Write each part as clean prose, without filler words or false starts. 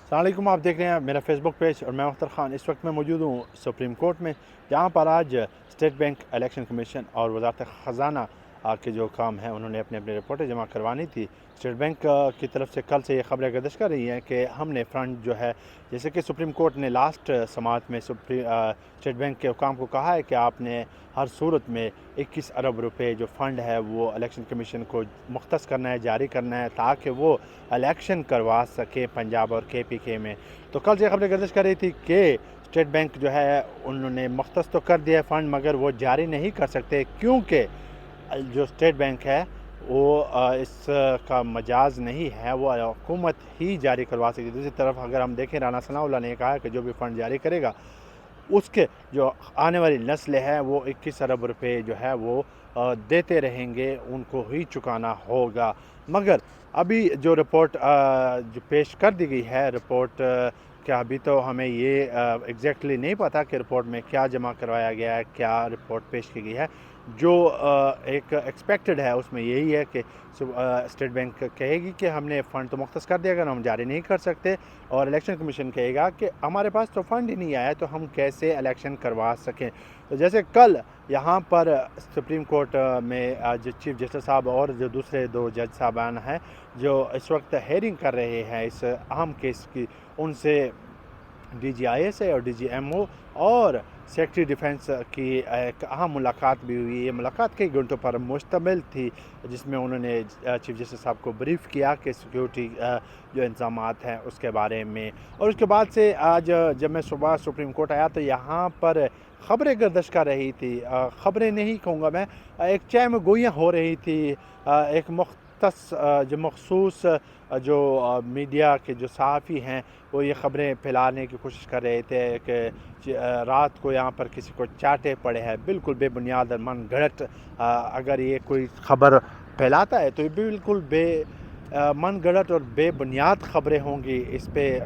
السلام علیکم، آپ دیکھ رہے ہیں میرا فیس بک پیج اور میں اختر خان اس وقت میں موجود ہوں سپریم کورٹ میں، جہاں پر آج اسٹیٹ بینک الیکشن کمیشن اور وزارت خزانہ کے جو کام ہیں انہوں نے اپنی رپورٹیں جمع کروانی تھی۔ اسٹیٹ بینک کی طرف سے کل سے یہ خبریں گردش کر رہی ہیں کہ ہم نے فنڈ جو ہے، جیسے کہ سپریم کورٹ نے لاسٹ سماعت میں اسٹیٹ بینک کے حکام کو کہا ہے کہ آپ نے ہر صورت میں 21 ارب روپے جو فنڈ ہے وہ الیکشن کمیشن کو مختص کرنا ہے، جاری کرنا ہے، تاکہ وہ الیکشن کروا سکے پنجاب اور KPK میں۔ تو کل سے خبریں گردش کر رہی تھی کہ اسٹیٹ بینک جو ہے انہوں نے مختص تو کر دیا ہے فنڈ، مگر وہ جاری نہیں کر سکتے کیونکہ جو اسٹیٹ بینک ہے وہ اس کا مجاز نہیں ہے، وہ حکومت ہی جاری کروا سکتی ہے۔ دوسری طرف اگر ہم دیکھیں، رانا ثناء اللہ نے کہا ہے کہ جو بھی فنڈ جاری کرے گا اس کے جو آنے والی نسل ہے وہ 21 ارب روپے جو ہے وہ دیتے رہیں گے، ان کو ہی چکانا ہوگا۔ مگر ابھی جو رپورٹ جو پیش کر دی گئی ہے رپورٹ کیا ابھی تو ہمیں یہ ایگزیکٹلی نہیں پتا کہ رپورٹ میں کیا جمع کروایا گیا ہے، کیا رپورٹ پیش کی گئی ہے۔ جو ایک ایکسپیکٹڈ ہے اس میں یہی ہے کہ اسٹیٹ بینک کہے گی کہ ہم نے فنڈ تو مختص کر دیا، اگر ہم جاری نہیں کر سکتے، اور الیکشن کمیشن کہے گا کہ ہمارے پاس تو فنڈ ہی نہیں آیا تو ہم کیسے الیکشن کروا سکیں۔ تو جیسے کل یہاں پر سپریم کورٹ میں جو چیف جسٹس صاحب اور جو دوسرے دو جج صاحبان ہیں جو اس وقت ہیئرنگ کر رہے ہیں اس اہم کیس کی، ان سے DGIS اور DGMO اور سیکرٹری ڈیفنس کی ایک اہم ملاقات بھی ہوئی۔ یہ ملاقات کئی گھنٹوں پر مشتمل تھی، جس میں انہوں نے چیف جسٹس صاحب کو بریف کیا کہ سیکیورٹی جو انتظامات ہیں اس کے بارے میں۔ اور اس کے بعد سے آج جب میں صبح سپریم کورٹ آیا تو یہاں پر خبریں گردش کر رہی تھی، خبریں نہیں کہوں گا میں، ایک چہ میں گوئیاں ہو رہی تھی۔ ایک جو مخصوص جو میڈیا کے جو صحافی ہیں وہ یہ خبریں پھیلانے کی کوشش کر رہے تھے کہ رات کو یہاں پر کسی کو چاٹے پڑے ہیں، بالکل بے بنیاد من گھڑت اگر یہ کوئی خبر پھیلاتا ہے تو یہ بالکل بے من گھڑت اور بے بنیاد خبریں ہوں گی۔ اس پہ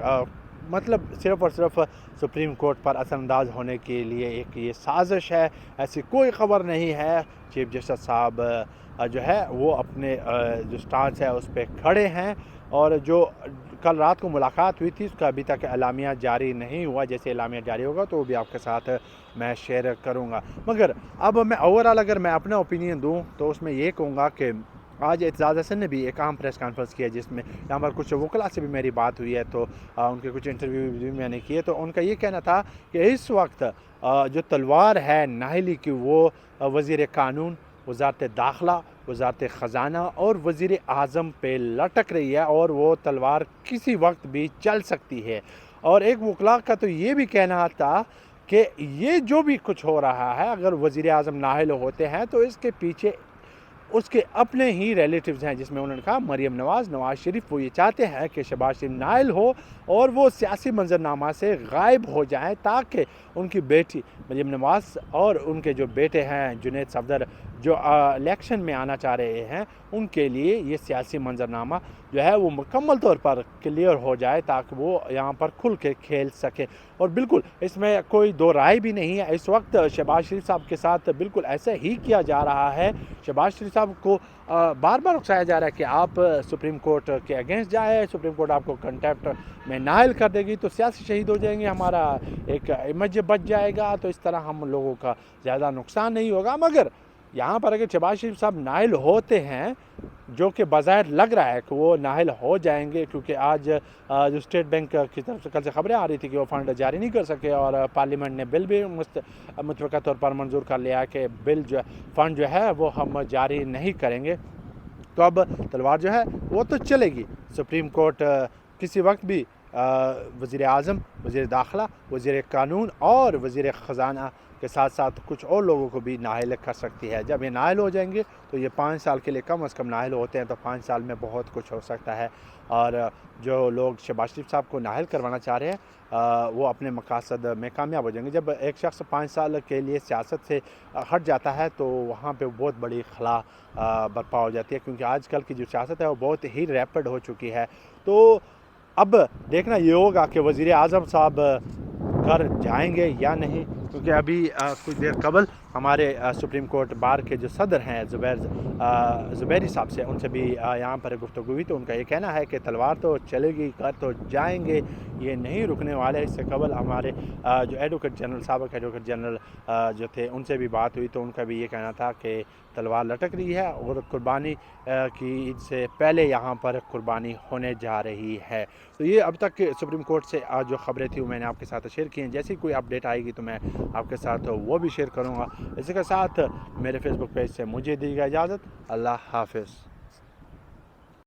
مطلب صرف اور صرف سپریم کورٹ پر اثر انداز ہونے کے لیے ایک یہ سازش ہے، ایسی کوئی خبر نہیں ہے۔ چیف جسٹس صاحب جو ہے وہ اپنے جو سٹانس ہے اس پہ کھڑے ہیں، اور جو کل رات کو ملاقات ہوئی تھی اس کا ابھی تک اعلامیہ جاری نہیں ہوا۔ جیسے اعلامیہ جاری ہوگا تو وہ بھی آپ کے ساتھ میں شیئر کروں گا۔ مگر اب میں اوورآل اگر میں اپنا اوپینین دوں تو اس میں یہ کہوں گا کہ آج اعتزاز حسن نے بھی ایک عام پریس کانفرنس کی ہے، جس میں یہاں پر کچھ وکلاء سے بھی میری بات ہوئی ہے، تو ان کے کچھ انٹرویو بھی میں نے کیے، تو ان کا یہ کہنا تھا کہ اس وقت جو تلوار ہے نااہلی کی وہ وزیر قانون، وزارت داخلہ، وزارت خزانہ اور وزیر اعظم پہ لٹک رہی ہے، اور وہ تلوار کسی وقت بھی چل سکتی ہے۔ اور ایک وکلاء کا تو یہ بھی کہنا تھا کہ یہ جو بھی کچھ ہو رہا ہے، اگر وزیر اعظم نااہل ہوتے ہیں تو اس کے پیچھے اس کے اپنے ہی ریلیٹیوز ہیں، جس میں انہوں نے کہا مریم نواز شریف، وہ یہ چاہتے ہیں کہ شہباز شریف نائل ہو اور وہ سیاسی منظرنامہ سے غائب ہو جائیں، تاکہ ان کی بیٹی مریم نواز اور ان کے جو بیٹے ہیں جنید صفدر جو الیکشن میں آنا چاہ رہے ہیں، ان کے لیے یہ سیاسی منظرنامہ جو ہے وہ مکمل طور پر کلیئر ہو جائے، تاکہ وہ یہاں پر کھل کے کھیل سکیں۔ اور بالکل اس میں کوئی دو رائے بھی نہیں ہے، اس وقت شہباز شریف صاحب کے ساتھ بالکل ایسا ہی کیا جا رہا ہے۔ شہباز شریف صاحب کو بار بار اکسایا جا رہا ہے کہ آپ سپریم کورٹ کے اگینسٹ جائیں، سپریم کورٹ آپ کو کنٹیمپٹ میں نائل کر دے گی تو سیاسی شہید ہو جائیں گے، ہمارا ایک امیج بچ جائے گا، تو اس طرح ہم لوگوں کا زیادہ نقصان نہیں ہوگا۔ مگر یہاں پر اگر شہباز شریف صاحب نائل ہوتے ہیں، جو کہ بظاہر لگ رہا ہے کہ وہ نااہل ہو جائیں گے، کیونکہ آج جو اسٹیٹ بینک کی طرف سے کل سے خبریں آ رہی تھی کہ وہ فنڈ جاری نہیں کر سکے، اور پارلیمنٹ نے بل بھی متفقہ طور پر منظور کر لیا کہ بل جو فنڈ جو ہے وہ ہم جاری نہیں کریں گے، تو اب تلوار جو ہے وہ تو چلے گی۔ سپریم کورٹ کسی وقت بھی وزیر اعظم، وزیر داخلہ، وزیر قانون اور وزیر خزانہ کے ساتھ ساتھ کچھ اور لوگوں کو بھی نااہل کر سکتی ہے۔ جب یہ نااہل ہو جائیں گے تو یہ 5 سال کے لیے کم از کم نااہل ہوتے ہیں، تو 5 سال میں بہت کچھ ہو سکتا ہے۔ اور جو لوگ شہباز شریف صاحب کو نااہل کروانا چاہ رہے ہیں وہ اپنے مقاصد میں کامیاب ہو جائیں گے۔ جب ایک شخص 5 سال کے لیے سیاست سے ہٹ جاتا ہے تو وہاں پہ بہت بڑی خلا برپا ہو جاتی ہے، کیونکہ آج کل کی جو سیاست ہے وہ بہت ہی ریپڈ ہو چکی ہے۔ تو اب دیکھنا یہ ہوگا کہ وزیر اعظم صاحب گھر جائیں گے یا نہیں، کیونکہ ابھی کچھ دیر قبل ہمارے سپریم کورٹ بار کے جو صدر ہیں زبیری صاحب سے، ان سے بھی یہاں پر گفتگو ہوئی، تو ان کا یہ کہنا ہے کہ تلوار تو چلے گی، کر تو جائیں گے، یہ نہیں رکنے والے۔ اس سے قبل ہمارے جو ایڈوکیٹ جنرل، سابق ایڈوکیٹ جنرل جو تھے، ان سے بھی بات ہوئی، تو ان کا بھی یہ کہنا تھا کہ تلوار لٹک رہی ہے اور قربانی کی عید سے پہلے یہاں پر قربانی ہونے جا رہی ہے۔ تو یہ اب تک سپریم کورٹ سے جو خبریں تھیں وہ میں نے آپ کے ساتھ شیئر کی ہیں۔ جیسی کوئی اپڈیٹ آئے گی تو میں آپ کے ساتھ وہ بھی شیئر کروں گا۔ اسی کے ساتھ میرے فیس بک پیج سے مجھے دیجیے اجازت۔ اللہ حافظ۔